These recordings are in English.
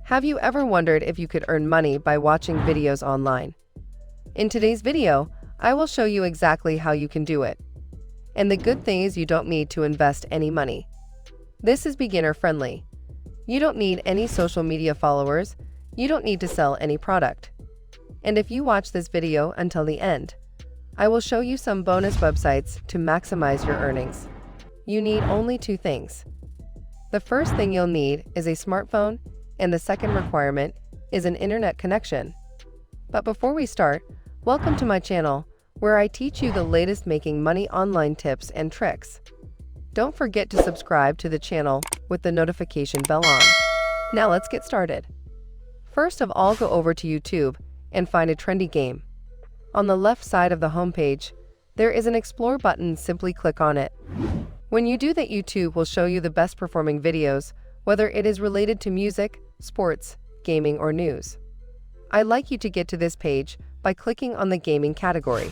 Have you ever wondered if you could earn money by watching videos online? In today's video, I will show you exactly how you can do it. And the good thing is you don't need to invest any money. This is beginner friendly. You don't need any social media followers. You don't need to sell any product. And if you watch this video until the end, I will show you some bonus websites to maximize your earnings. You need only two things. The first thing you'll need is a smartphone, and the second requirement is an internet connection. But before we start, welcome to my channel, where I teach you the latest making money online tips and tricks. Don't forget to subscribe to the channel with the notification bell on. Now let's get started. First of all, go over to YouTube and find a trendy game. On the left side of the homepage, there is an Explore button. Simply click on it. When you do that, YouTube will show you the best performing videos, whether it is related to music, sports, gaming, or news. I'd like you to get to this page by clicking on the gaming category.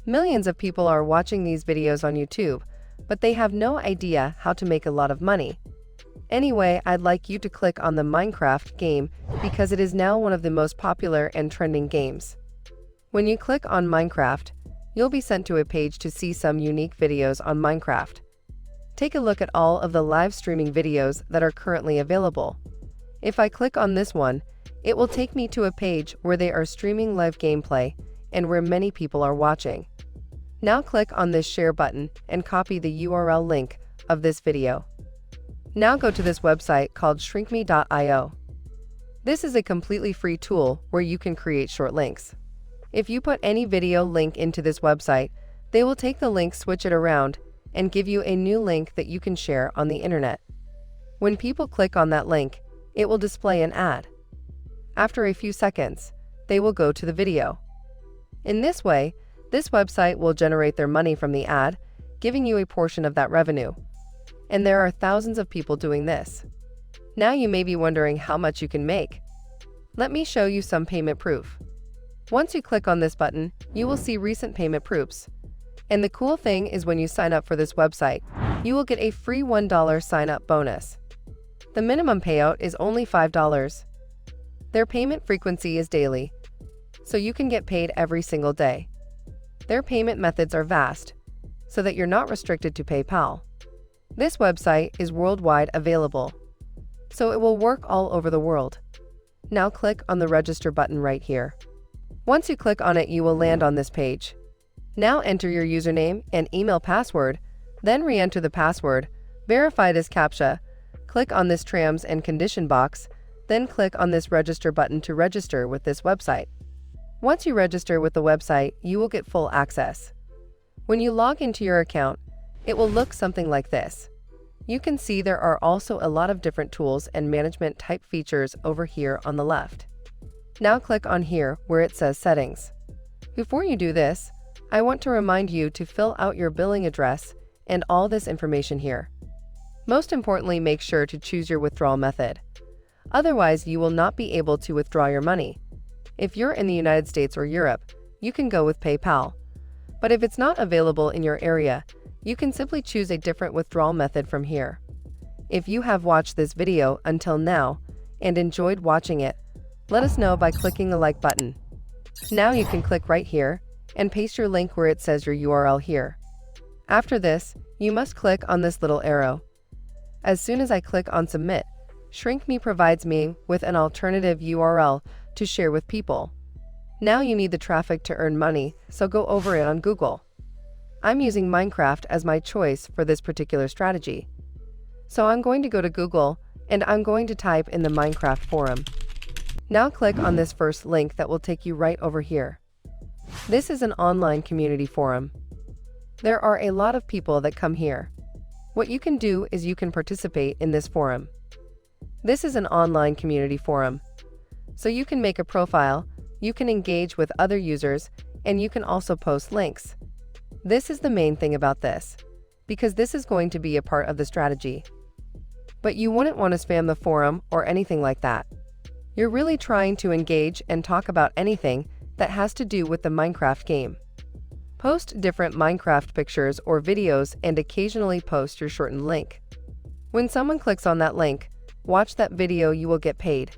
Millions of people are watching these videos on YouTube, but they have no idea how to make a lot of money. Anyway, I'd like you to click on the Minecraft game because it is now one of the most popular and trending games. When you click on Minecraft, you'll be sent to a page to see some unique videos on Minecraft. Take a look at all of the live streaming videos that are currently available. If I click on this one, it will take me to a page where they are streaming live gameplay and where many people are watching. Now click on this share button and copy the URL link of this video. Now go to this website called shrinkme.io. This is a completely free tool where you can create short links. If you put any video link into this website, they will take the link, switch it around, and give you a new link that you can share on the internet. When people click on that link, it will display an ad. After a few seconds, they will go to the video. In this way, this website will generate their money from the ad, giving you a portion of that revenue. And there are thousands of people doing this. Now you may be wondering how much you can make. Let me show you some payment proof. Once you click on this button, you will see recent payment proofs. And the cool thing is when you sign up for this website, you will get a free $1 sign-up bonus. The minimum payout is only $5. Their payment frequency is daily, so you can get paid every single day. Their payment methods are vast, so that you're not restricted to PayPal. This website is worldwide available, so it will work all over the world. Now click on the register button right here. Once you click on it, you will land on this page. Now enter your username and email password, then re-enter the password, verify this CAPTCHA, click on this terms and condition box, then click on this register button to register with this website. Once you register with the website, you will get full access. When you log into your account, it will look something like this. You can see there are also a lot of different tools and management type features over here on the left. Now click on here where it says settings. Before you do this, I want to remind you to fill out your billing address and all this information here. Most importantly, make sure to choose your withdrawal method. Otherwise, you will not be able to withdraw your money. If you're in the United States or Europe, you can go with PayPal. But if it's not available in your area, you can simply choose a different withdrawal method from here. If you have watched this video until now and enjoyed watching it, let us know by clicking the like button. Now you can click right here and paste your link where it says your URL here. After this, you must click on this little arrow. As soon as I click on submit, ShrinkMe provides me with an alternative URL to share with people. Now you need the traffic to earn money, so go over it on Google. I'm using Minecraft as my choice for this particular strategy. So I'm going to go to Google and I'm going to type in the Minecraft forum. Now click on this first link that will take you right over here. This is an online community forum. There are a lot of people that come here. What you can do is you can participate in this forum. This is an online community forum. So you can make a profile, you can engage with other users, and you can also post links. This is the main thing about this, because this is going to be a part of the strategy. But you wouldn't want to spam the forum or anything like that. You're really trying to engage and talk about anything that has to do with the Minecraft game. Post different Minecraft pictures or videos and occasionally post your shortened link. When someone clicks on that link, watch that video, you will get paid.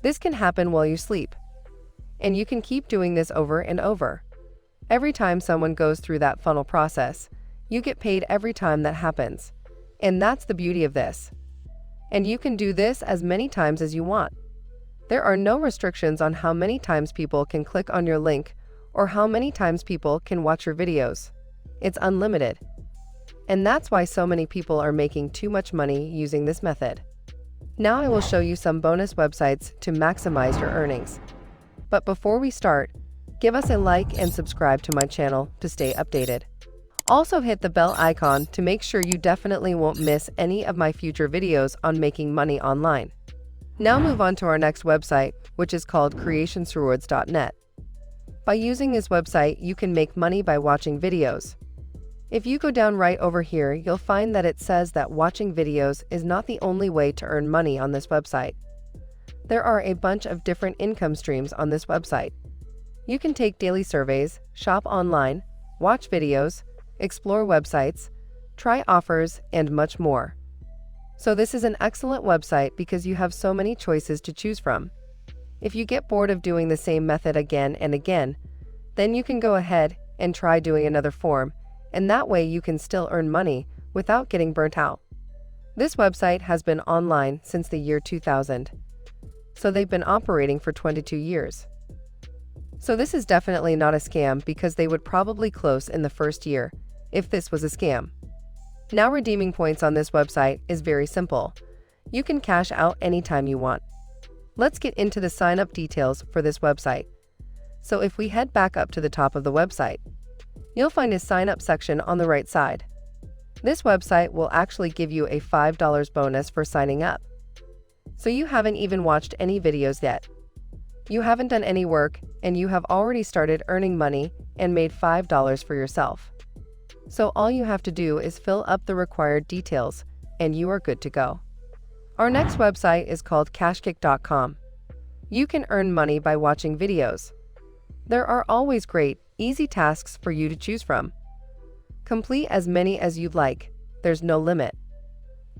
This can happen while you sleep. And you can keep doing this over and over. Every time someone goes through that funnel process, you get paid every time that happens. And that's the beauty of this. And you can do this as many times as you want. There are no restrictions on how many times people can click on your link or how many times people can watch your videos. It's unlimited. And that's why so many people are making too much money using this method. Now I will show you some bonus websites to maximize your earnings. But before we start, give us a like and subscribe to my channel to stay updated. Also hit the bell icon to make sure you definitely won't miss any of my future videos on making money online. Now move on to our next website, which is called creationsrewards.net. By using this website, you can make money by watching videos. If you go down right over here, you'll find that it says that watching videos is not the only way to earn money on this website. There are a bunch of different income streams on this website. You can take daily surveys, shop online, watch videos, explore websites, try offers, and much more. So this is an excellent website because you have so many choices to choose from. If you get bored of doing the same method again and again, then you can go ahead and try doing another form, and that way you can still earn money without getting burnt out. This website has been online since the year 2000, so they've been operating for 22 years. So this is definitely not a scam because they would probably close in the first year if this was a scam. Now redeeming points on this website is very simple. You can cash out anytime you want. Let's get into the sign-up details for this website. So if we head back up to the top of the website, you'll find a sign-up section on the right side. This website will actually give you a $5 bonus for signing up. So you haven't even watched any videos yet. You haven't done any work, and you have already started earning money and made $5 for yourself. So all you have to do is fill up the required details, and you are good to go. Our next website is called cashkick.com. You can earn money by watching videos. There are always great, easy tasks for you to choose from. Complete as many as you'd like. There's no limit.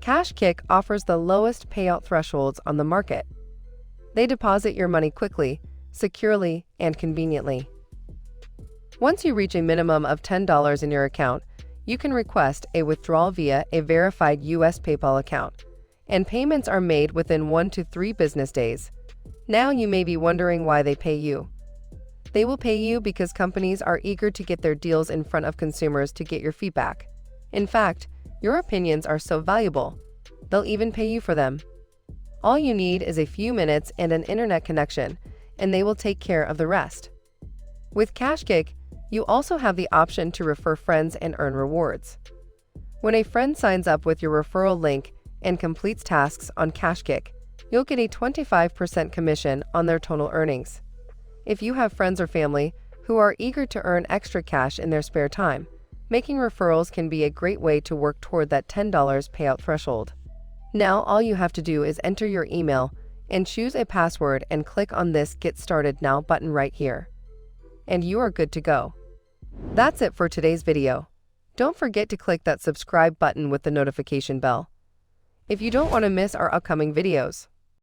Cashkick offers the lowest payout thresholds on the market. They deposit your money quickly, securely, and conveniently. Once you reach a minimum of $10 in your account, you can request a withdrawal via a verified US PayPal account, and payments are made within 1 to 3 business days. Now you may be wondering why they pay you. They will pay you because companies are eager to get their deals in front of consumers to get your feedback. In fact, your opinions are so valuable, they'll even pay you for them. All you need is a few minutes and an internet connection, and they will take care of the rest. With Cashkick, you also have the option to refer friends and earn rewards. When a friend signs up with your referral link and completes tasks on Cashkick, you'll get a 25% commission on their total earnings. If you have friends or family who are eager to earn extra cash in their spare time, making referrals can be a great way to work toward that $10 payout threshold. Now all you have to do is enter your email and choose a password and click on this Get Started Now button right here. And you are good to go. That's it for today's video. Don't forget to click that subscribe button with the notification bell if you don't want to miss our upcoming videos.